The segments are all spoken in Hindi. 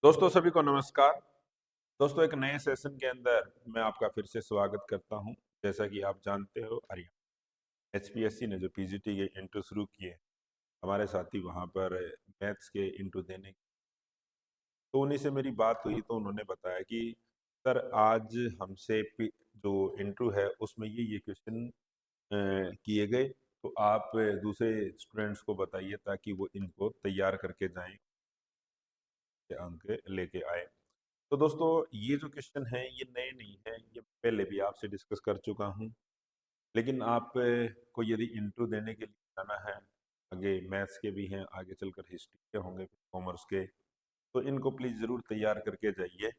दोस्तों सभी को नमस्कार। दोस्तों एक नए सेशन के अंदर मैं आपका फिर से स्वागत करता हूं। जैसा कि आप जानते हो हरियाणा एचपीएससी ने जो पीजीटी के इंटरव्यू शुरू किए, हमारे साथी वहां पर मैथ्स के इंटरव्यू देने, तो उन्हीं से मेरी बात हुई तो उन्होंने बताया कि सर आज हमसे जो इंटरव्यू है उसमें ये क्वेश्चन किए गए, तो आप दूसरे स्टूडेंट्स को बताइए ताकि वो इनको तैयार करके जाएं, अंक लेके आए। तो दोस्तों ये जो क्वेश्चन है ये नए नहीं है, ये पहले भी आपसे डिस्कस कर चुका हूँ। लेकिन आप को यदि इंटरव्यू देने के लिए जाना है, आगे मैथ्स के भी हैं, आगे चलकर हिस्ट्री के होंगे, कॉमर्स के, तो इनको प्लीज़ ज़रूर तैयार करके जाइए।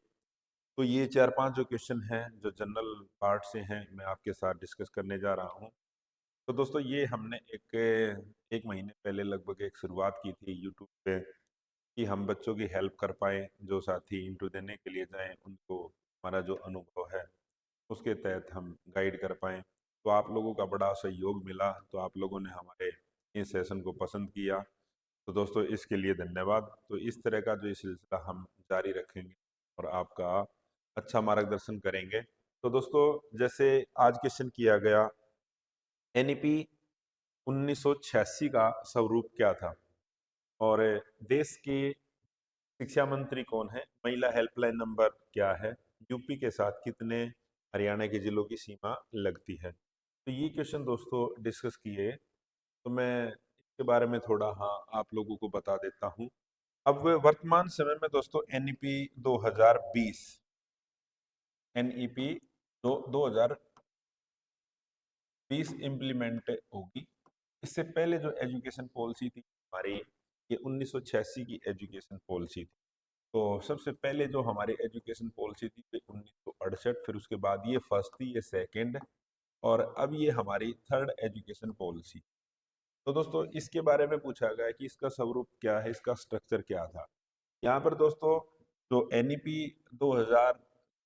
तो ये चार पांच जो क्वेश्चन हैं जो जनरल पार्ट से हैं, मैं आपके साथ डिस्कस करने जा रहा हूँ। तो दोस्तों ये हमने एक महीने पहले लगभग एक शुरुआत की थी यूट्यूब पे कि हम बच्चों की हेल्प कर पाएँ, जो साथी इंटरव्यू देने के लिए जाएँ उनको हमारा जो अनुभव है उसके तहत हम गाइड कर पाएँ। तो आप लोगों का बड़ा सहयोग मिला, तो आप लोगों ने हमारे इस सेशन को पसंद किया, तो दोस्तों इसके लिए धन्यवाद। तो इस तरह का जो ये सिलसिला हम जारी रखेंगे और आपका अच्छा मार्गदर्शन करेंगे। तो दोस्तों जैसे आज क्वेश्चन किया गया, एनईपी 1986 का स्वरूप क्या था और देश के शिक्षा मंत्री कौन है, महिला हेल्पलाइन नंबर क्या है, यूपी के साथ कितने हरियाणा के जिलों की सीमा लगती है। तो ये क्वेश्चन दोस्तों डिस्कस किए, तो मैं इसके बारे में थोड़ा आप लोगों को बता देता हूँ। अब वर्तमान समय में दोस्तों एनईपी 2020, एनईपी 2020 इम्प्लीमेंट होगी। इससे पहले जो एजुकेशन पॉलिसी थी हमारी, ये 1986 की एजुकेशन पॉलिसी थी। तो सबसे पहले जो हमारी एजुकेशन पॉलिसी थी ये 1968, फिर उसके बाद ये फर्स्ट थी, ये सेकंड, और अब ये हमारी थर्ड एजुकेशन पॉलिसी। तो दोस्तों इसके बारे में पूछा गया कि इसका स्वरूप क्या है, इसका स्ट्रक्चर क्या था। यहाँ पर दोस्तों जो एनईपी 2000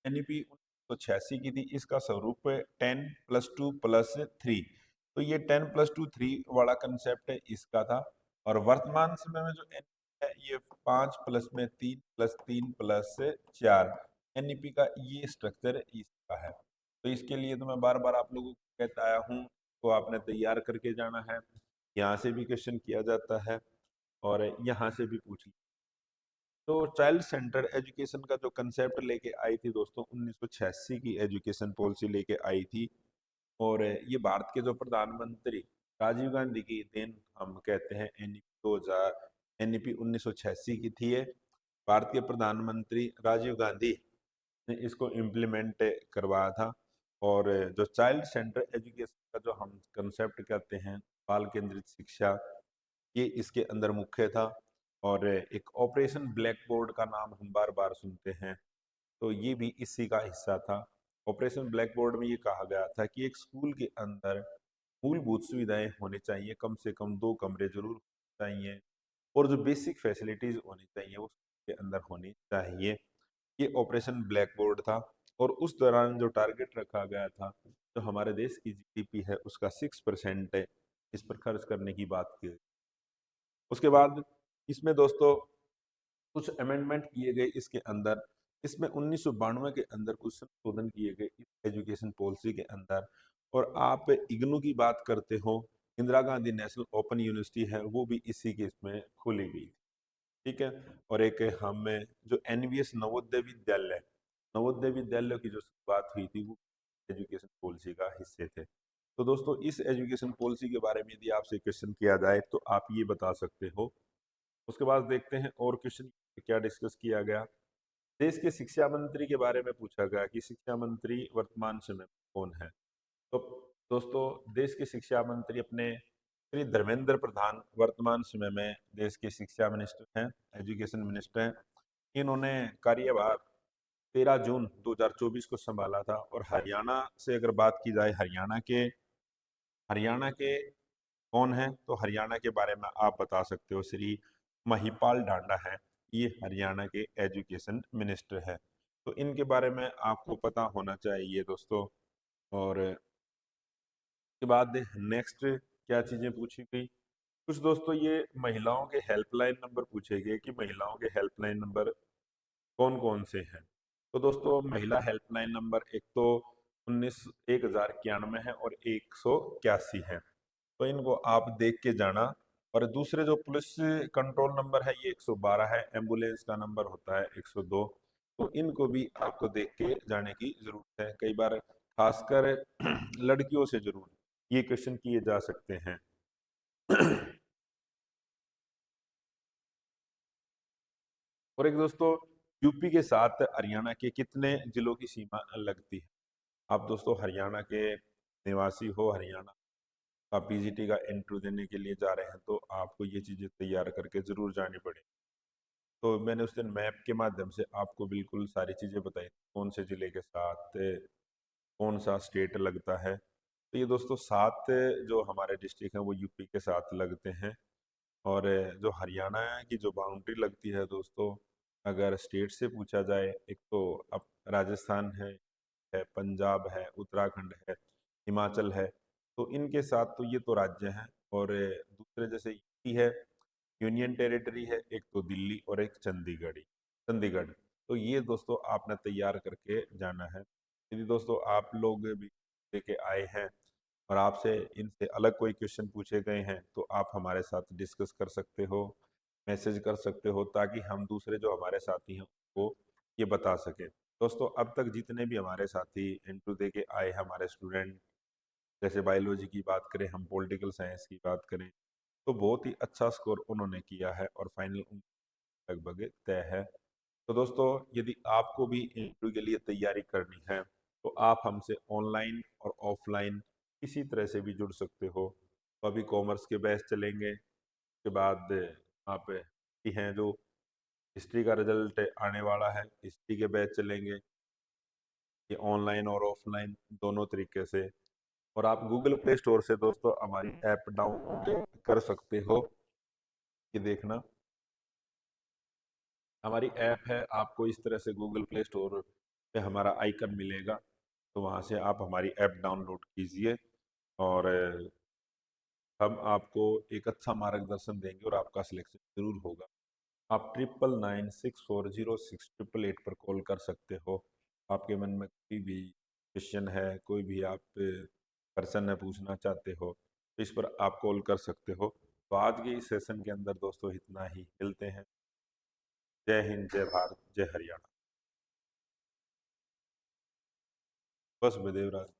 एनईपी 1986 की थी, इसका स्वरूप 10+2+3, तो ये 10+2+3 वाला कंसेप्ट है इसका था। और वर्तमान समय में जो एनईपी है ये 5+3+3+4 एनईपी का ये स्ट्रक्चर इसका है। तो इसके लिए तो मैं बार बार आप लोगों को कहता आया हूँ, तो आपने तैयार करके जाना है। यहाँ से भी क्वेश्चन किया जाता है और यहाँ से भी पूछ लिया। तो चाइल्ड सेंटर एजुकेशन का जो कंसेप्ट लेके आई थी दोस्तों 1986 की एजुकेशन पॉलिसी लेके आई थी, और ये भारत के जो प्रधानमंत्री राजीव गांधी की देन हम कहते हैं। एनईपी 2000 एनईपी 1986 की थी ये, भारत के प्रधानमंत्री राजीव गांधी ने इसको इम्प्लीमेंट करवाया था। और जो चाइल्ड सेंटर एजुकेशन का जो हम कंसेप्ट कहते हैं, बाल केंद्रित शिक्षा, ये इसके अंदर मुख्य था। और एक ऑपरेशन ब्लैक बोर्ड का नाम हम बार बार सुनते हैं, तो ये भी इसी का हिस्सा था। ऑपरेशन ब्लैक बोर्ड में ये कहा गया था कि एक स्कूल के अंदर मूलभूत सुविधाएं होनी चाहिए, कम से कम 2 कमरे जरूर चाहिए, और जो बेसिक फैसिलिटीज होनी चाहिए वो स्कूल के अंदर होनी चाहिए। ये ऑपरेशन ब्लैक बोर्ड था। और उस दौरान जो टारगेट रखा गया था, जो हमारे देश की जीडीपी है उसका 6% है, इस पर खर्च करने की बात की। उसके बाद इसमें दोस्तों कुछ अमेंडमेंट किए गए इसके अंदर। इसमें 1992 के अंदर कुछ संशोधन किए गए इस एजुकेशन पॉलिसी के अंदर। और आप इग्नू की बात करते हो, Indira Gandhi national open university है, वो भी इसी के इसमें खोली गई, ठीक है। और एक हम जो एनवीएस नवोदय विद्यालय, नवोदय विद्यालय की जो शुरुआत हुई थी वो एजुकेशन पॉलिसी का हिस्से थे। तो दोस्तों इस एजुकेशन पॉलिसी के बारे में यदि आपसे क्वेश्चन किया जाए तो आप ये बता सकते हो। उसके बाद देखते हैं और क्वेश्चन क्या डिस्कस किया गया। देश के शिक्षा मंत्री के बारे में पूछा गया कि शिक्षा मंत्री वर्तमान समय में कौन है। तो दोस्तों देश के शिक्षा मंत्री अपने श्री धर्मेंद्र प्रधान वर्तमान समय में देश के शिक्षा मिनिस्टर हैं, एजुकेशन मिनिस्टर हैं। इन्होंने कार्यभार 13 जून 2024 को संभाला था। और हरियाणा से अगर बात की जाए, हरियाणा के कौन है, तो हरियाणा के बारे में आप बता सकते हो, श्री महिपाल ढांडा है, ये हरियाणा के एजुकेशन मिनिस्टर है। तो इनके बारे में आपको पता होना चाहिए दोस्तों। और के बाद नेक्स्ट क्या चीजें पूछी गई, कुछ दोस्तों ये महिलाओं के हेल्पलाइन नंबर पूछे गए कि महिलाओं के हेल्पलाइन नंबर कौन कौन से हैं? तो दोस्तों महिला हेल्पलाइन नंबर एक तो 1091 है और 181 है, तो इनको आप देख के जाना। और दूसरे जो पुलिस कंट्रोल नंबर है ये 112 है, एम्बुलेंस का नंबर होता है 102। तो इनको भी आपको देख के जाने की जरूरत है। कई बार खासकर लड़कियों से जरूर ये क्वेश्चन किए जा सकते हैं। और एक दोस्तों, यूपी के साथ हरियाणा के कितने जिलों की सीमा लगती है? आप दोस्तों हरियाणा के निवासी हो, हरियाणा का पीजीटी का इंटरव्यू देने के लिए जा रहे हैं, तो आपको ये चीजें तैयार करके जरूर जानी पड़ेगी। तो मैंने उस दिन मैप के माध्यम से आपको बिल्कुल सारी चीजें बताई, कौन से जिले के साथ कौन सा स्टेट लगता है। तो ये दोस्तों 7 जो हमारे डिस्ट्रिक्ट हैं वो यूपी के साथ लगते हैं। और जो हरियाणा की जो बाउंड्री लगती है दोस्तों, अगर स्टेट से पूछा जाए, एक तो अब राजस्थान है, पंजाब है, उत्तराखंड है, हिमाचल है, तो इनके साथ तो ये तो राज्य हैं। और दूसरे जैसे यूपी है, यूनियन टेरिटरी है, एक तो दिल्ली और एक चंडीगढ़। तो ये दोस्तों आपने तैयार करके जाना है। यदि दोस्तों आप लोग भी लेके आए हैं और आपसे इनसे अलग कोई क्वेश्चन पूछे गए हैं, तो आप हमारे साथ डिस्कस कर सकते हो, मैसेज कर सकते हो, ताकि हम दूसरे जो हमारे साथी हैं उनको ये बता सकें। दोस्तों अब तक जितने भी हमारे साथी इंटरव्यू दे के आए हैं, हमारे स्टूडेंट, जैसे बायोलॉजी की बात करें, हम पॉलिटिकल साइंस की बात करें, तो बहुत ही अच्छा स्कोर उन्होंने किया है और फाइनल लगभग तय है। तो दोस्तों यदि आपको भी इंटरव्यू के लिए तैयारी करनी है, तो आप हमसे ऑनलाइन और ऑफलाइन किसी तरह से भी जुड़ सकते हो। तो अभी कॉमर्स के बैच चलेंगे, उसके बाद आप ही हैं जो हिस्ट्री का रिजल्ट आने वाला है, हिस्ट्री के बैच चलेंगे, ये ऑनलाइन और ऑफलाइन दोनों तरीके से। और आप गूगल प्ले स्टोर से दोस्तों हमारी ऐप डाउनलोड कर सकते हो। ये देखना हमारी ऐप है, आपको इस तरह से गूगल प्ले स्टोर पे हमारा आइकन मिलेगा, तो वहाँ से आप हमारी ऐप डाउनलोड कीजिए और हम आपको एक अच्छा मार्गदर्शन देंगे और आपका सिलेक्शन जरूर होगा। आप 9996406888 पर कॉल कर सकते हो। आपके मन में कोई भी क्वेश्चन है, कोई भी आप पर्सन है पूछना चाहते हो, तो इस पर आप कॉल कर सकते हो। तो आज के इस सेशन के अंदर दोस्तों इतना ही, मिलते हैं। जय हिंद, जय भारत, जय हरियाणा। बस बदेवराज।